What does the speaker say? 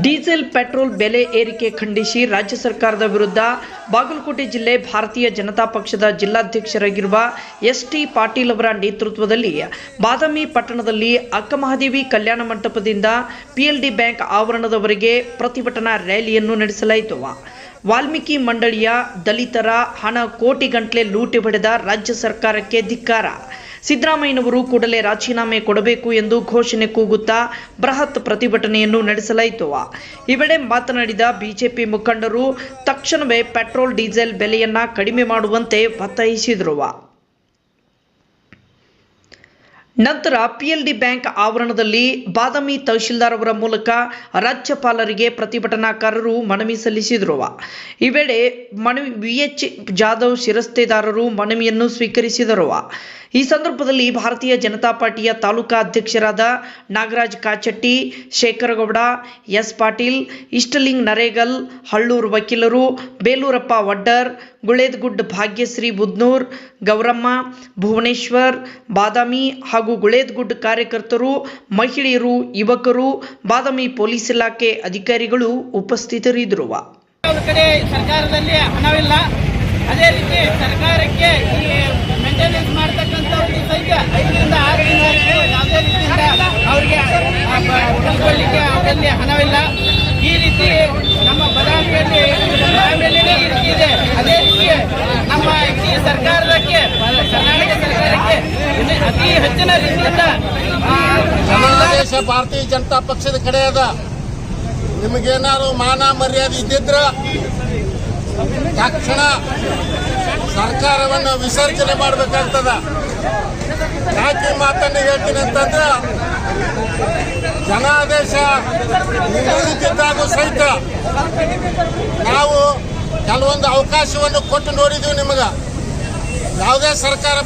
Diesel petrol ಬೆಲೆ ಏರಿಕೆ ಖಂಡಿಸಿ ರಾಜ್ಯ ಸರ್ಕಾರದ ವಿರುದ್ಧ ಬಾಗಲಕೋಟೆ ಜಿಲ್ಲೆ ಭಾರತೀಯ ಜನತಾ ಪಕ್ಷದ ಜಿಲ್ಲಾಧ್ಯಕ್ಷರಾಗಿರುವ ಎಸ್.ಟಿ. ಪಾಟೀಲ್ ಅವರ ನೇತೃತ್ವದಲ್ಲಿ ಬಾದಾಮಿ ಪಟ್ಟಣದಲ್ಲಿ ಅಕ್ಕಮಹಾದೇವಿ ಕಲ್ಯಾಣ ಮಂಟಪದಿಂದ PLD ಬ್ಯಾಂಕ್ ಆವರಣದವರೆಗೆ ಪ್ರತಿಭಟನಾ ರ್ಯಾಲಿಯನ್ನು ನಡೆಸಲಾಯಿತು. ವಾಲ್ಮೀಕಿ ಮಂಡಳಿಯ ದಲಿತರ ಹಣ ಕೋಟಿಗಟ್ಟಲೆ ಲೂಟಿ ಹೊಡೆದ ರಾಜ್ಯ ಸರ್ಕಾರಕ್ಕೆ ಧಿಕ್ಕಾರ. ಸಿದ್ದರಾಮಯ್ಯನವರು ಕೂಡಲೇ ರಾಜೀನಾಮೆ ಕೊಡಬೇಕು ಎಂದು ಘೋಷಣೆ ಕೂಗುತ್ತಾ ಬೃಹತ್ ಪ್ರತಿಭಟನೆಯನ್ನು ನಡೆಸಲಾಯಿತು. ಈ ವೇಳೆ ಮಾತನಾಡಿದ ಬಿಜೆಪಿ ಮುಖಂಡರು ತಕ್ಷಣವೇ ಪೆಟ್ರೋಲ್ ಡೀಸೆಲ್ ಬೆಲೆಯನ್ನ ಕಡಿಮೆ ಮಾಡುವಂತೆ ಒತ್ತಾಯಿಸಿದರು. ನಂತರ PLD ಬ್ಯಾಂಕ್ ಆವರಣದಲ್ಲಿ ಬಾದಾಮಿ ತಹಶೀಲ್ದಾರ್ ಅವರ ಮೂಲಕ ರಾಜ್ಯಪಾಲರಿಗೆ ಪ್ರತಿಭಟನಾಕಾರರು ಮನವಿ ಸಲ್ಲಿಸಿದರು. ಈ ವೇಳೆ VH ಜಾಧವ್ ಶಿರಸ್ತೇದಾರರು ಮನವಿಯನ್ನು ಸ್ವೀಕರಿಸಿದರು. ಈ ಸಂದರ್ಭದಲ್ಲಿ ಭಾರತೀಯ ಜನತಾ ಪಾರ್ಟಿಯ ತಾಲೂಕಾ ಅಧ್ಯಕ್ಷರಾದ ನಾಗರಾಜ್ ಕಾಚಟ್ಟಿ, ಶೇಖರಗೌಡ, ಎಸ್ ಪಾಟೀಲ್, ಇಷ್ಟಲಿಂಗ್ ನರೇಗಲ್, ಹಳ್ಳೂರು ವಕೀಲರು, ಬೇಲೂರಪ್ಪ ವಡ್ಡರ್, ಗುಳೇದಗುಡ್ ಭಾಗ್ಯಶ್ರೀ ಬುದ್ನೂರ್, ಗೌರಮ್ಮ, ಭುವನೇಶ್ವರ್, ಬಾದಾಮಿ ಹಾಗೂ ಗುಳೇದಗುಡ್ ಕಾರ್ಯಕರ್ತರು, ಮಹಿಳೆಯರು, ಯುವಕರು, ಬಾದಾಮಿ ಪೊಲೀಸ್ ಇಲಾಖೆ ಅಧಿಕಾರಿಗಳು ಉಪಸ್ಥಿತರಿದ್ದರು. ಸರ್ಕಾರದಲ್ಲಿ ಹಣವಿಲ್ಲ, ಅದೇ ರೀತಿ ಸರ್ಕಾರಕ್ಕೆ ಮೇಂಟೆನೆನ್ಸ್ ಮಾಡತಕ್ಕಂಥವ್ರಿಗೆ ಸಹಿತ 5 ರಿಂದ 6 ದಿನ ಯಾವುದೇ ರೀತಿಯಿಂದ ಅವರಿಗೆ ಉಳಿಸ್ಕೊಳ್ಳಿಕ್ಕೆ ಅವರಲ್ಲಿ ಹಣವಿಲ್ಲ. ಈ ರೀತಿ ನಮ್ಮ ಬದಾಮಿಯಲ್ಲಿ ಫ್ಯಾಮಿಲಿನೇ ಈ ರೀತಿ ಇದೆ. ಅದೇ ರೀತಿ ನಮ್ಮ ಈ ಸರ್ಕಾರಕ್ಕೆ ಕರ್ನಾಟಕ ಸರ್ಕಾರಕ್ಕೆ ಅತಿ ಹೆಚ್ಚಿನ ರೀತಿಯಿಂದ ಜನಾದೇಶ ಭಾರತೀಯ ಜನತಾ ಪಕ್ಷದ ಕಡೆ ಅದ. ನಿಮಗೇನಾದ್ರು ಮಾನ ಮರ್ಯಾದೆ ಇದ್ದಿದ್ರ ತಕ್ಷಣ ಸರ್ಕಾರವನ್ನು ವಿಸರ್ಜನೆ ಮಾಡಬೇಕಾಗ್ತದ. ಯಾಕೆ ಮಾತನ್ನು ಹೇಳ್ತೀನಿ ಅಂತಂದ್ರೆ, ಜನಾದೇಶ ನಿಂತಿದ್ದಾಗೂ ಸಹಿತ ನಾವು ಕೆಲವೊಂದು ಅವಕಾಶವನ್ನು ಕೊಟ್ಟು ನೋಡಿದೀವಿ. ನಿಮಗೆ ಯಾವುದೇ ಸರ್ಕಾರ